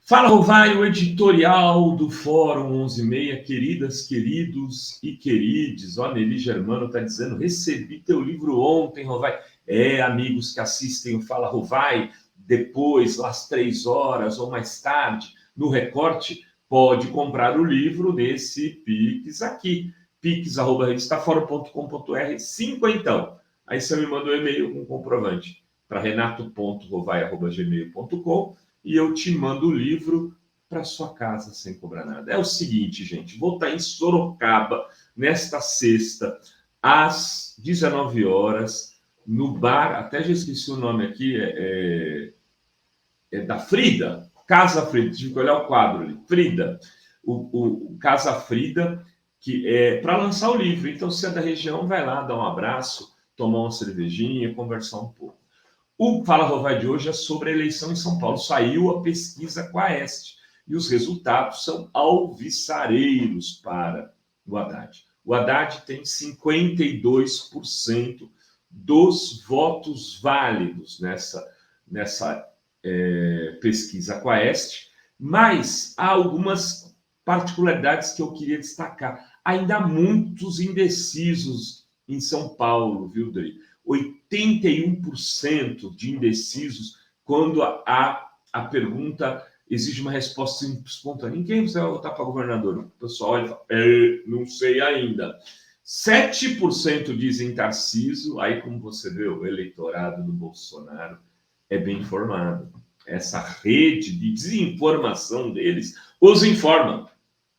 Fala, Rovai, o editorial do Fórum 11:30, queridas, queridos e querides. Ó, Nelly Germano está dizendo, recebi teu livro ontem, Rovai. Amigos que assistem o Fala, Rovai, depois, às 3 horas ou mais tarde, no recorte, pode comprar o livro nesse Pix aqui, pix@revistafórum.com.br, 5 então. Aí você me manda um e-mail com comprovante para renato.rovai@gmail.com e eu te mando o livro para sua casa sem cobrar nada. É o seguinte, gente, vou estar em Sorocaba nesta sexta, às 19 horas, no bar, até já esqueci o nome aqui, é da Frida, Casa Frida, tive que olhar o quadro ali, Frida, o Casa Frida, que é para lançar o livro. Então, se é da região, vai lá, dá um abraço, tomar uma cervejinha, conversar um pouco. O Fala Rovai de hoje é sobre a eleição em São Paulo. Saiu a pesquisa Quaest e os resultados são alvissareiros para o Haddad. O Haddad tem 52% dos votos válidos nessa pesquisa Quaest, mas há algumas particularidades que eu queria destacar. Ainda há muitos indecisos em São Paulo, viu, Dri? 81% de indecisos quando a pergunta exige uma resposta espontânea. Em quem você vai votar para governador? O pessoal olha e fala, não sei ainda. 7% dizem Tarcísio. Aí, como você vê, o eleitorado do Bolsonaro é bem informado. Essa rede de desinformação deles os informa.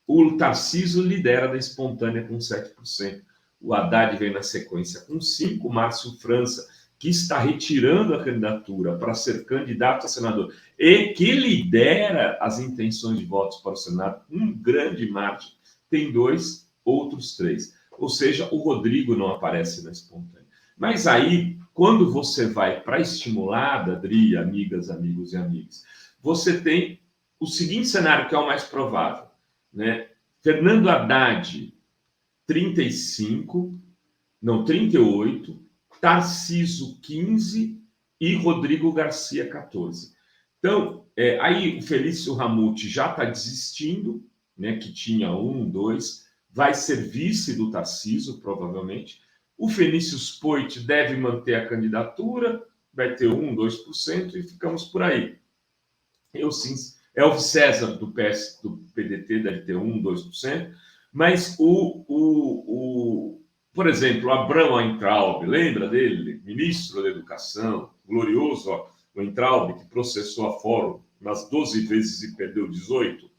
O Tarcísio lidera da espontânea com 7%. O Haddad vem na sequência com 5%, Márcio França, que está retirando a candidatura para ser candidato a senador e que lidera as intenções de votos para o Senado, com grande margem, tem 2%, outros 3%. Ou seja, o Rodrigo não aparece na espontânea. Mas aí, quando você vai para a estimulada, Adri, amigas, amigos e amigas, você tem o seguinte cenário, que é o mais provável, né? Fernando Haddad, 38%, Tarcísio 15% e Rodrigo Garcia 14%. Então, aí o Felício Ramute já está desistindo, né, que tinha 1, 2%, vai ser vice do Tarcísio, provavelmente. O Vinícius Poit deve manter a candidatura, vai ter 1, 2% e ficamos por aí. Elvis César, do PDT, deve ter 1, 2%. Mas por exemplo, Abrão Weintraub, lembra dele? Ministro da Educação, glorioso, o Weintraub, que processou a Fórum umas 12 vezes e perdeu 18%.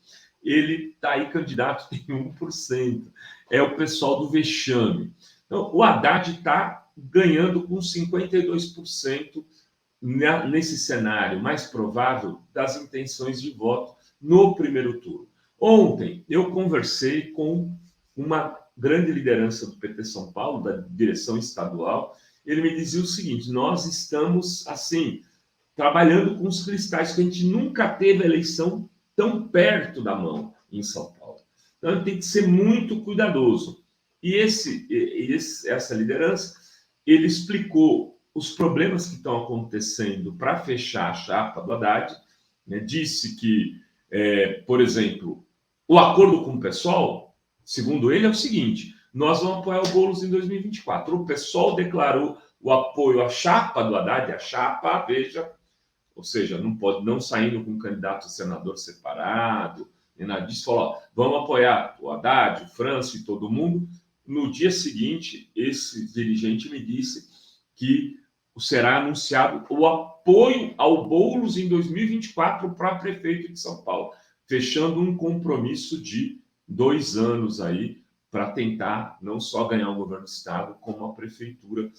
Ele está aí candidato, tem 1%. É o pessoal do vexame. Então, o Haddad está ganhando com 52% nesse cenário mais provável das intenções de voto no primeiro turno. Ontem, eu conversei com uma grande liderança do PT São Paulo, da direção estadual. Ele me dizia o seguinte, nós estamos, assim, trabalhando com os cristais, que a gente nunca teve eleição tão perto da mão em São Paulo. Então, tem que ser muito cuidadoso. E essa liderança, ele explicou os problemas que estão acontecendo para fechar a chapa do Haddad, né? Disse que, por exemplo, o acordo com o PSOL, segundo ele, é o seguinte, nós vamos apoiar o Boulos em 2024. O PSOL declarou o apoio à chapa do Haddad, a chapa, veja, ou seja, não pode não saindo com um candidato a senador separado, nem nada disso, falou, vamos apoiar o Haddad, o França e todo mundo. No dia seguinte, esse dirigente me disse que será anunciado o apoio ao Boulos em 2024 para prefeito de São Paulo, fechando um compromisso de 2 anos aí para tentar não só ganhar o governo do estado, como a prefeitura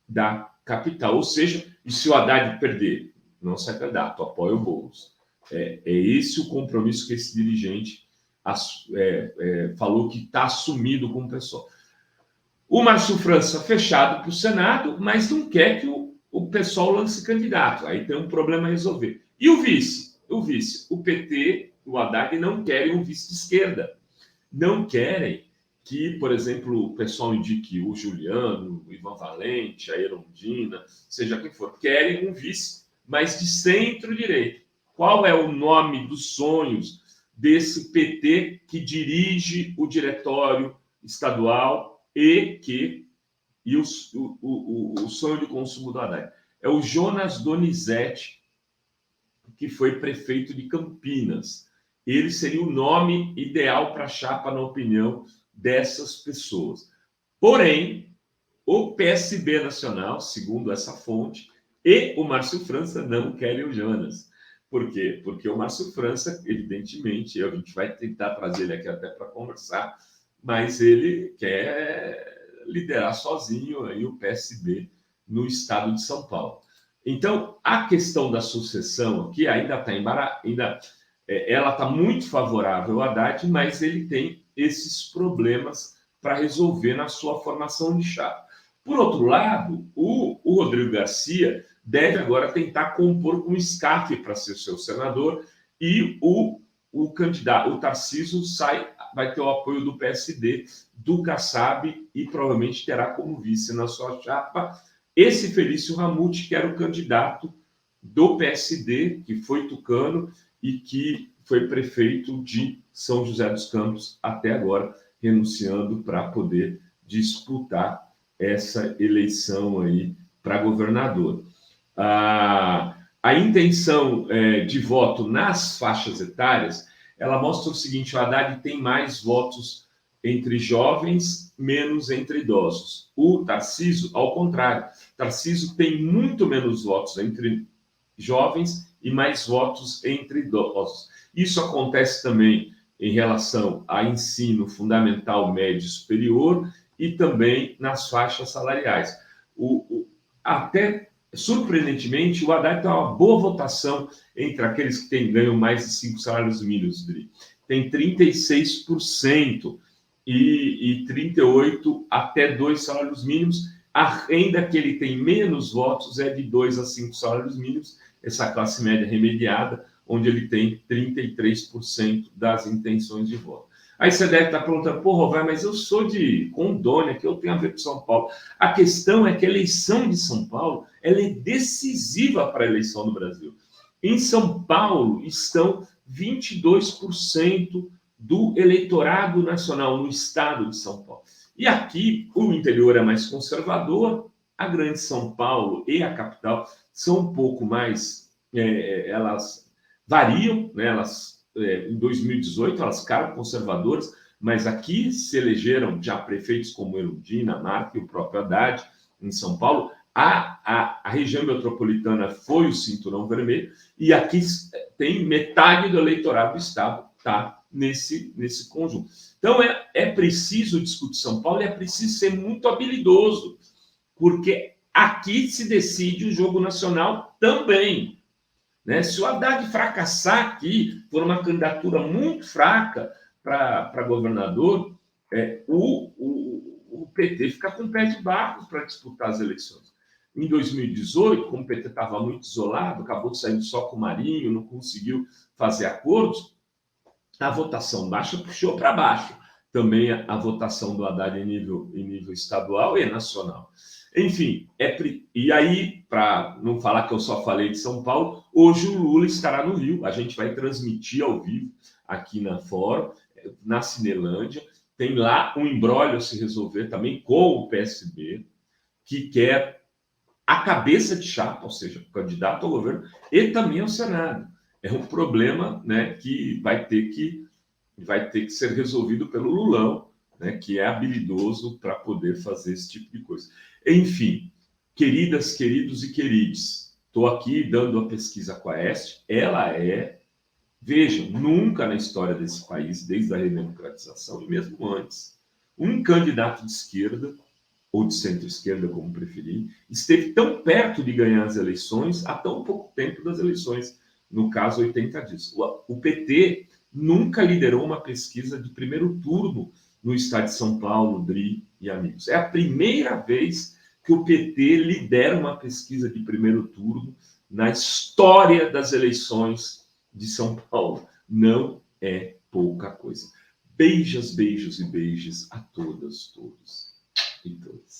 da capital. Ou seja, e se o Haddad perder, não sai candidato, apoia o Boulos. É esse o compromisso que esse dirigente falou que está assumido com o pessoal. O Márcio França fechado para o Senado, mas não quer que o pessoal lance candidato. Aí tem um problema a resolver. E o vice? O PT, o Haddad, não querem um vice de esquerda. Não querem que, por exemplo, o pessoal indique o Juliano, o Ivan Valente, a Erundina, seja quem for. Querem um vice, mas de centro-direita. Qual é o nome dos sonhos desse PT que dirige o diretório estadual e o sonho de consumo do Haddad? É o Jonas Donizete, que foi prefeito de Campinas. Ele seria o nome ideal para a chapa, na opinião dessas pessoas. Porém, o PSB nacional, segundo essa fonte, e o Márcio França não querem o Jonas. Por quê? Porque o Márcio França, evidentemente, a gente vai tentar trazer ele aqui até para conversar, mas ele quer liderar sozinho aí o PSB no estado de São Paulo. Então, a questão da sucessão aqui ainda está ela está muito favorável a Haddad, mas ele tem esses problemas para resolver na sua formação de chapa. Por outro lado, o Rodrigo Garcia deve agora tentar compor um escafe para ser seu senador e o candidato, o Tarcísio, vai ter o apoio do PSD, do Kassab e provavelmente terá como vice na sua chapa esse Felício Ramute, que era o candidato do PSD, que foi tucano e que foi prefeito de São José dos Campos até agora, renunciando para poder disputar essa eleição aí para governador. A intenção de voto nas faixas etárias, ela mostra o seguinte: o Haddad tem mais votos entre jovens, menos entre idosos. O Tarcísio, ao contrário, Tarcísio tem muito menos votos entre jovens e mais votos entre idosos. Isso acontece também em relação a ensino fundamental, médio e superior e também nas faixas salariais. Até surpreendentemente, o Haddad tem uma boa votação entre aqueles que ganham mais de 5 salários mínimos, tem 36% e 38% até 2 salários mínimos. A renda que ele tem menos votos é de 2 a 5 salários mínimos, essa classe média remediada, onde ele tem 33% das intenções de voto. Aí você deve estar perguntando: pô, Rovai, mas eu sou de Rondônia, que eu tenho a ver com São Paulo. A questão é que a eleição de São Paulo ela é decisiva para a eleição do Brasil. Em São Paulo estão 22% do eleitorado nacional no estado de São Paulo. E aqui o interior é mais conservador, a grande São Paulo e a capital são um pouco mais, elas variam, né? Em 2018 elas ficaram conservadoras, mas aqui se elegeram já prefeitos como Erundina, Marco e o próprio Haddad em São Paulo. A região metropolitana foi o cinturão vermelho e aqui tem metade do eleitorado do estado tá nesse conjunto. Então é preciso discutir São Paulo, é preciso ser muito habilidoso, porque aqui se decide o jogo nacional também. Né? Se o Haddad fracassar aqui, for uma candidatura muito fraca para governador, o PT fica com o pé de barro para disputar as eleições. Em 2018, como o PT estava muito isolado, acabou saindo só com o Marinho, não conseguiu fazer acordos, a votação baixa puxou para baixo também a votação do Haddad em nível estadual e nacional. Enfim, e aí, para não falar que eu só falei de São Paulo, hoje o Lula estará no Rio. A gente vai transmitir ao vivo aqui na Fórum, na Cinelândia. Tem lá um imbróglio a se resolver também com o PSB, que quer a cabeça de chapa, ou seja, o candidato ao governo e também ao Senado. É um problema, né, que vai ter que ser resolvido pelo Lulão, né, que é habilidoso para poder fazer esse tipo de coisa. Enfim, queridas, queridos e queridos, estou aqui dando a pesquisa Quaest, ela vejam, nunca na história desse país, desde a redemocratização e mesmo antes, um candidato de esquerda, ou de centro-esquerda, como preferir, esteve tão perto de ganhar as eleições há tão pouco tempo das eleições, no caso, 80 dias. O PT nunca liderou uma pesquisa de primeiro turno no estado de São Paulo, Dri e amigos. É a primeira vez que o PT lidera uma pesquisa de primeiro turno na história das eleições de São Paulo. Não é pouca coisa. Beijos, beijos e beijos a todas, todos e todas.